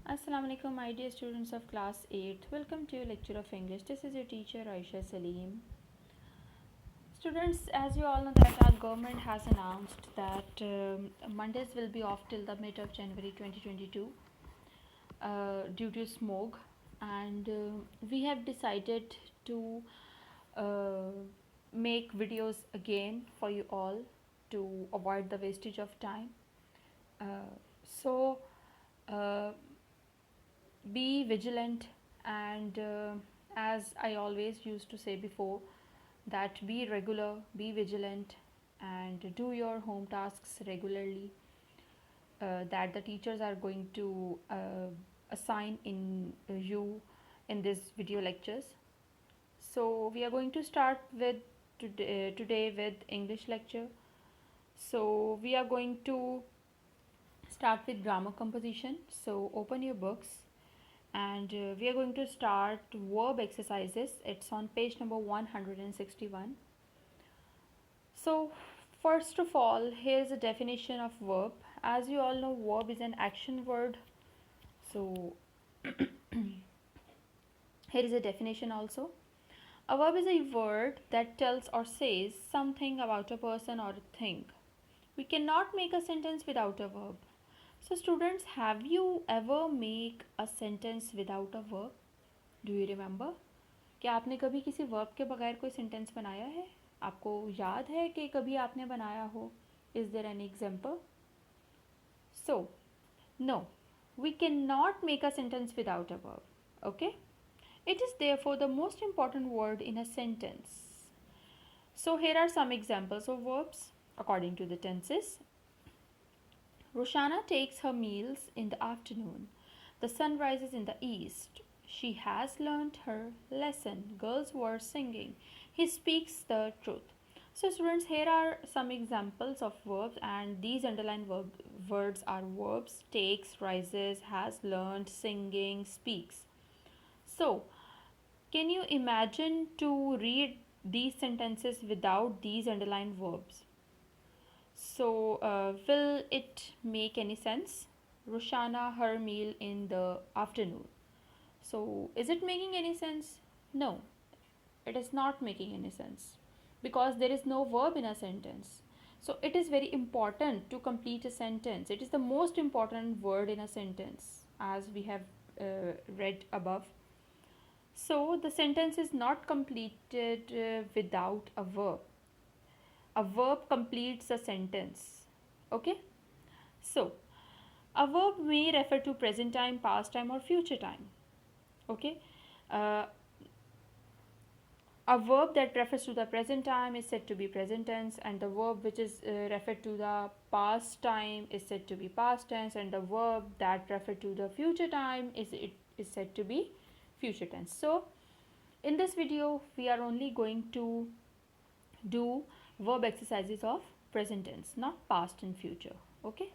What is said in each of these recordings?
Assalamu alaikum, my dear students of class 8th. Welcome to your lecture of English. This is your teacher Aisha Salim. Students, as you all know that our government has announced that Mondays will be off till the mid of January 2022 due to smog, and we have decided to uh, make videos again for you all to avoid the wastage of time. So uh, be vigilant, and as I always used to say before, that be regular, be vigilant, and do your home tasks regularly, that the teachers are going to assign in you in this video lectures. So we are going to start with today with English lecture. So we are going to start with grammar composition. So open your books, and we are going to start verb exercises. It's on page number 161. So first of all, here's a definition of verb. As you all know, verb is an action word. So here is a definition also. A verb is a word that tells or says something about a person or a thing. We cannot make a sentence without a verb. So students, have you ever make a sentence without a verb? Do you remember? क्या आपने कभी किसी verb के बगैर कोई sentence बनाया है? आपको याद है कि कभी आपने बनाया हो? Is there any example? So, no, we cannot make a sentence without a verb. Okay? It is therefore the most important word in a sentence. So, here are some examples of verbs according to the tenses. Roshana takes her meals in the afternoon. The sun rises in the east. She has learnt her lesson. Girls were singing. He speaks the truth. So students, here are some examples of verbs, and these underlined words are verbs: takes, rises, has learnt, singing, speaks. So can you imagine to read these sentences without these underlined verbs? So, will it make any sense? Roshana, her meal in the afternoon. So, is it making any sense? No, it is not making any sense because there is no verb in a sentence. So, it is very important to complete a sentence. It is the most important word in a sentence, as we have read above. So, the sentence is not completed without a verb. A verb completes a sentence. Okay? So, a verb may refer to present time, past time, or future time. Okay? Uh, a verb that refers to the present time is said to be present tense, and the verb which is referred to the past time is said to be past tense, and the verb that refer to the future time is said to be future tense. So, in this video, we are only going to do verb exercises of present tense, not past and future. Okay?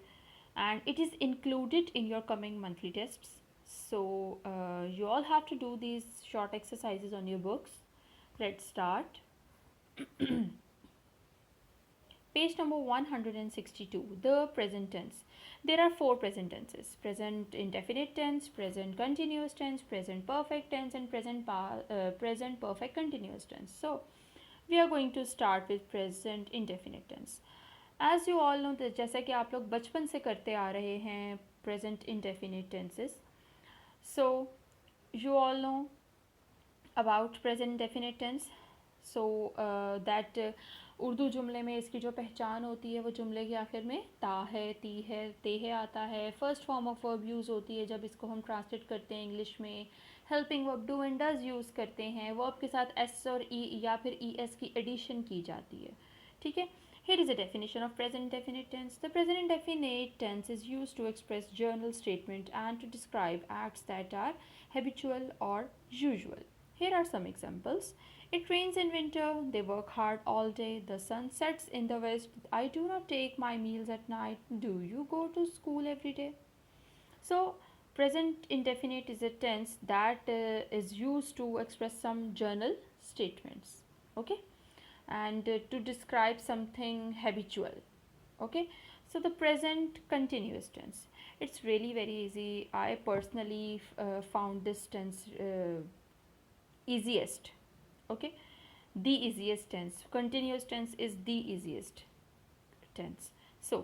And it is included in your coming monthly tests. So you all have to do these short exercises on your books. Let's start. Page number 162, the present tense. There are four present tenses: present indefinite tense, present continuous tense, present perfect tense, and present perfect continuous tense. So we are going to start with present indefinite tense. As you all know, जैसा कि आप लोग बचपन से करते आ रहे हैं present indefinite tenses. So you all know about present indefinite tense. So that Urdu जुमले में इसकी जो पहचान होती है वो जुमले के आखिर में ता है, ती है, ते है आता है. First form of verb use होती है जब इसको हम ट्रांसलेट करते हैं इंग्लिश में. Helping verb do and does use करते हैं. वर्ब के साथ एस और ई या फिर ई एस की एडिशन की जाती है. ठीक है. Here is a definition of present indefinite tense. The present indefinite tense is used to express general statement and to describe acts that are habitual or usual. Here are some examples. It rains in winter. They work hard all day. The sun sets in the west. I do not take my meals at night. Do you go to school every day? So, present indefinite is a tense that is used to express some general statements. Okay, and to describe something habitual. Okay, so the present continuous tense. It's really very easy. I personally found this tense easiest. Okay, the easiest tense. Continuous tense is the easiest tense. So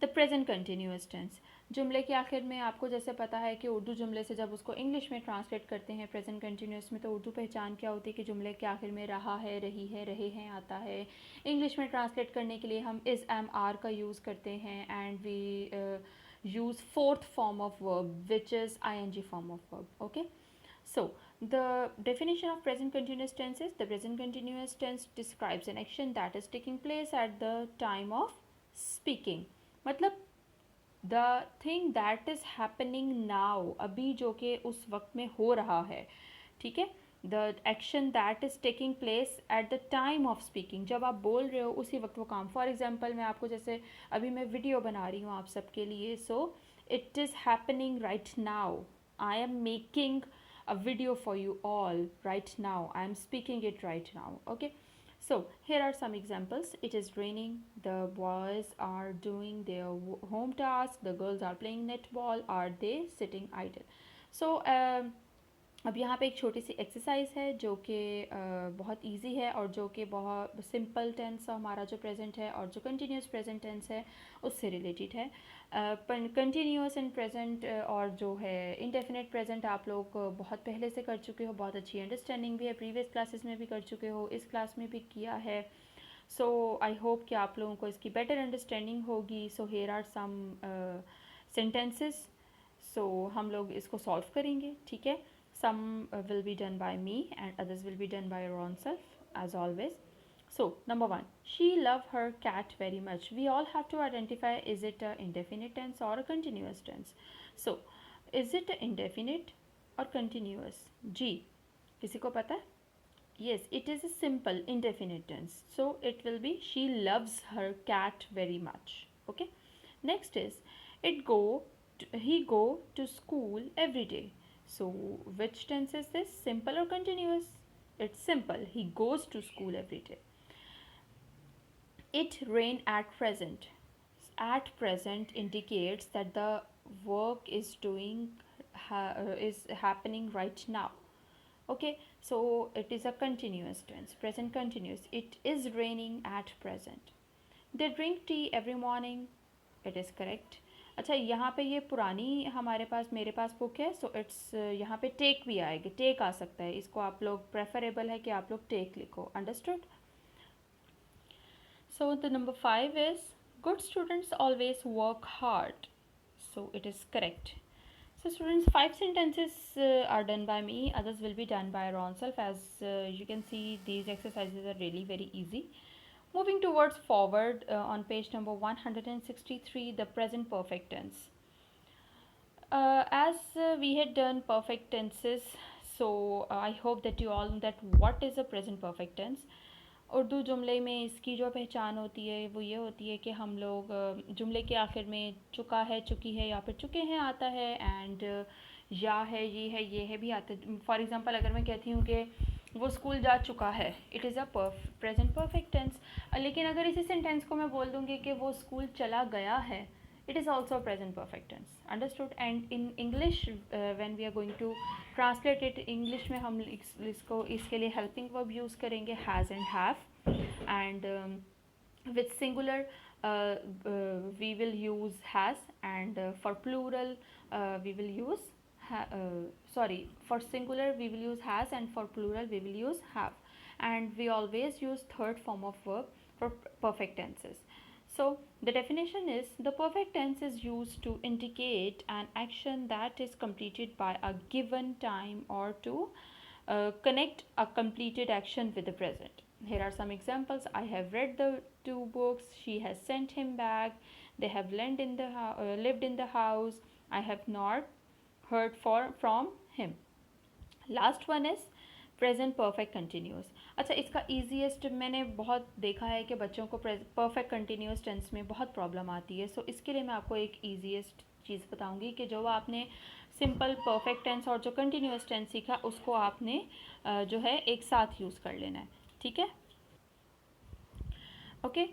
the present continuous tense, जुमले के आखिर में आपको जैसे पता है कि उर्दू जुमले से जब उसको इंग्लिश में ट्रांसलेट करते हैं प्रेजेंट कंटिन्यूस में, तो उर्दू पहचान क्या होती है कि जुमले के आखिर में रहा है, रही है, रहे हैं आता है. इंग्लिश में ट्रांसलेट करने के लिए हम इज़ एम आर का यूज़ करते हैं and we use fourth form of verb which is I N G form of verb. Okay. So, the definition of present continuous tense is the present continuous tense describes an action that is taking place at the time of speaking. मतलब the thing that is happening now, अभी जो कि उस वक्त में हो रहा है. ठीक है. The action that is taking place at the time of speaking, जब आप बोल रहे हो उसी वक्त वो काम. फॉर एग्जाम्पल मैं आपको जैसे अभी मैं वीडियो बना रही हूँ आप सबके लिए, so it is happening right now. I am making a video for you all right now. I am speaking it right now. Okay. So here are some examples. It is raining. The boys are doing their home task. The girls are playing netball. Are they sitting idle? So अब यहाँ पे एक छोटी सी exercise है जो कि बहुत easy है और जो कि बहुत सिंपल टेंस हमारा जो प्रेजेंट है और जो कंटिन्यूस प्रेजेंट टेंस है उससे रिलेटेड है. कंटिन्यूस एंड प्रेजेंट और जो है इंडेफिनिट प्रेजेंट आप लोग बहुत पहले से कर चुके हो, बहुत अच्छी अंडरस्टैंडिंग भी है, प्रीवियस क्लासेस में भी कर चुके हो, इस क्लास में भी किया है. सो आई होप कि आप लोगों को इसकी बेटर अंडरस्टैंडिंग होगी. So here are some sentences. So हम लोग इसको सॉल्व करेंगे. ठीक है. Some will be done by me and others will be done by your own self as always. So number one, she loved her cat very much. We all have to identify, is it a indefinite tense or a continuous tense? So is it a indefinite or continuous? G, किसी को पता है? Yes, it is a simple indefinite tense. So it will be she loves her cat very much. Okay. Next is he go to school every day. So which tense is this? Simple or continuous? It's simple. He goes to school every day. It rain at present. At present indicates that the work is is happening right now. Okay, so it is a continuous tense, present continuous. It is raining at present. They drink tea every morning. It is correct. अच्छा, यहाँ पे ये पुरानी हमारे पास मेरे पास book है, so it's यहाँ पे टेक भी आएगी, टेक आ सकता है. इसको आप लोग प्रेफरेबल है कि आप लोग टेक लिखो. Understood. So the number 5 is good students always work hard. So it is correct. So students, 5 sentences are done by me, others will be done by your own self. As you can see, these exercises are really very easy. Moving towards forward on page number 163, the present perfect tense. As we had done perfect tenses, so I hope that you all know that what is a present perfect tense. Urdu जुमले में इसकी जो पहचान होती है वो ये होती है कि हम लोग जुमले के आखिर में चुका है, चुकी है या फिर चुके हैं आता है, एंड या है, ये है भी आता है. फॉर एग्जांपल अगर मैं कहती हूँ कि वो स्कूल जा चुका है, it is a present perfect tense. लेकिन अगर इसी सेंटेंस को मैं बोल दूँगी कि वो स्कूल चला गया है, it is also a present perfect tense. Understood. And in English when we are going to translate it, English में हम इसको इसके लिए helping verb use करेंगे has and have, and with singular we will use has, and for plural we will use for singular we will use has, and for plural we will use have, and we always use third form of verb for perfect tenses. So the definition is the perfect tense is used to indicate an action that is completed by a given time or to connect a completed action with the present. Here are some examples. I have read the 2 books. She has sent him back. They have lived in the house. I have not heard from him. Last one is present perfect continuous. अच्छा, इसका easiest मैंने बहुत देखा है कि बच्चों को perfect continuous tense में बहुत प्रॉब्लम आती है. सो इसके लिए मैं आपको एक ईजीएस्ट चीज़ बताऊंगी कि जो आपने सिंपल परफेक्ट टेंस और जो कंटिन्यूस टेंस सीखा उसको आपने जो है एक साथ यूज़ कर लेना है. ठीक है. ओके.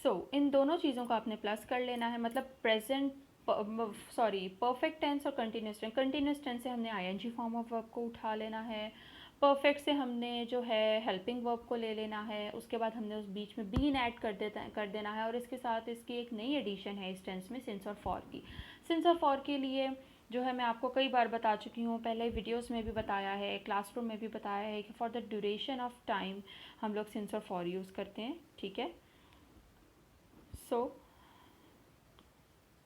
सो इन दोनों चीज़ों को आपने प्लस कर लेना है. मतलब प्रेजेंट सॉरी परफेक्ट टेंस और कंटिन्यूस टेंस से हमने आईएनजी फॉर्म ऑफ वर्ब को उठा लेना है, परफेक्ट से हमने जो है हेल्पिंग वर्ब को ले लेना है, उसके बाद हमने उस बीच में बीन ऐड कर देना है, और इसके साथ इसकी एक नई एडिशन है इस टेंस में, सिंस और फॉर की। सिंस और फॉर के लिए जो है मैं आपको कई बार बता चुकी हूँ, पहले वीडियोस में भी बताया है, क्लासरूम में भी बताया है कि for the duration of time हम लोग सिंस और फॉर यूज़ करते हैं, ठीक है। सो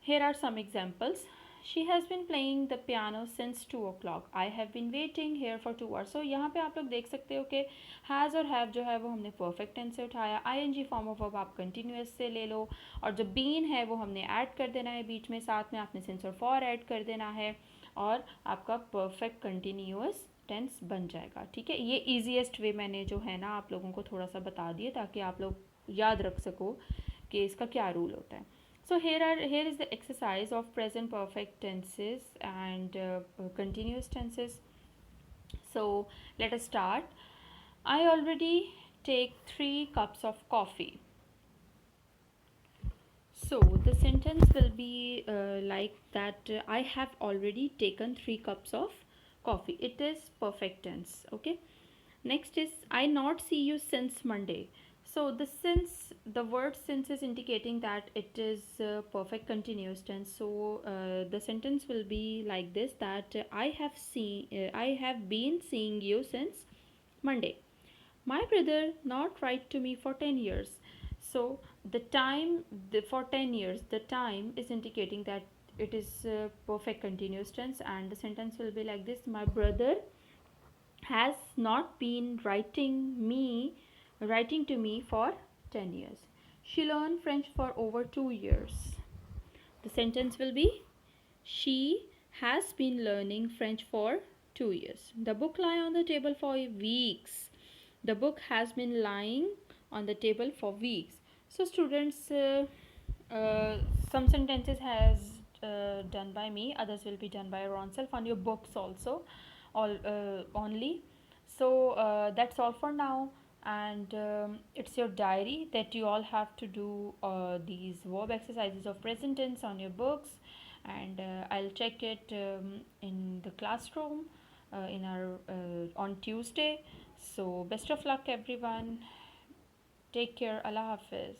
here are some examples. She has been playing the piano since 2 o'clock. I have been waiting here for 2 hours. So यहाँ पे आप लोग देख सकते हो कि has और have जो है वो हमने perfect tense से उठाया, ing form of verb आप continuous से ले लो, और जो been है वो हमने add कर देना है बीच में, साथ में आपने since और for add कर देना है, और आपका perfect continuous टेंस बन जाएगा, ठीक है। ये ईजीएस्ट वे मैंने जो है ना आप लोगों को थोड़ा सा बता दिए, ताकि आप लोग याद रख सको कि इसका क्या रूल होता है। So here is the exercise of present perfect tenses and continuous tenses. So let us start. I already take 3 cups of coffee. So the sentence will be like that, I have already taken 3 cups of coffee. It is perfect tense, okay. Next is I not see you since Monday. So the since, the word since is indicating that it is perfect continuous tense. So the sentence will be like this, that I have been seeing you since Monday. My brother not write to me for 10 years. So the time, for 10 years, the time is indicating that it is perfect continuous tense, and the sentence will be like this, my brother has not been writing to me for 10 years. She learned French for over 2 years. The sentence will be, she has been learning French for 2 years. The book lay on the table for weeks. The book has been lying on the table for weeks. So students, some sentences has done by me, others will be done by your own self on your books also, all only. So that's all for now, and it's your diary that you all have to do these verb exercises of present tense on your books, and I'll check it in the classroom in our on Tuesday. So best of luck everyone, take care, Allah Hafiz.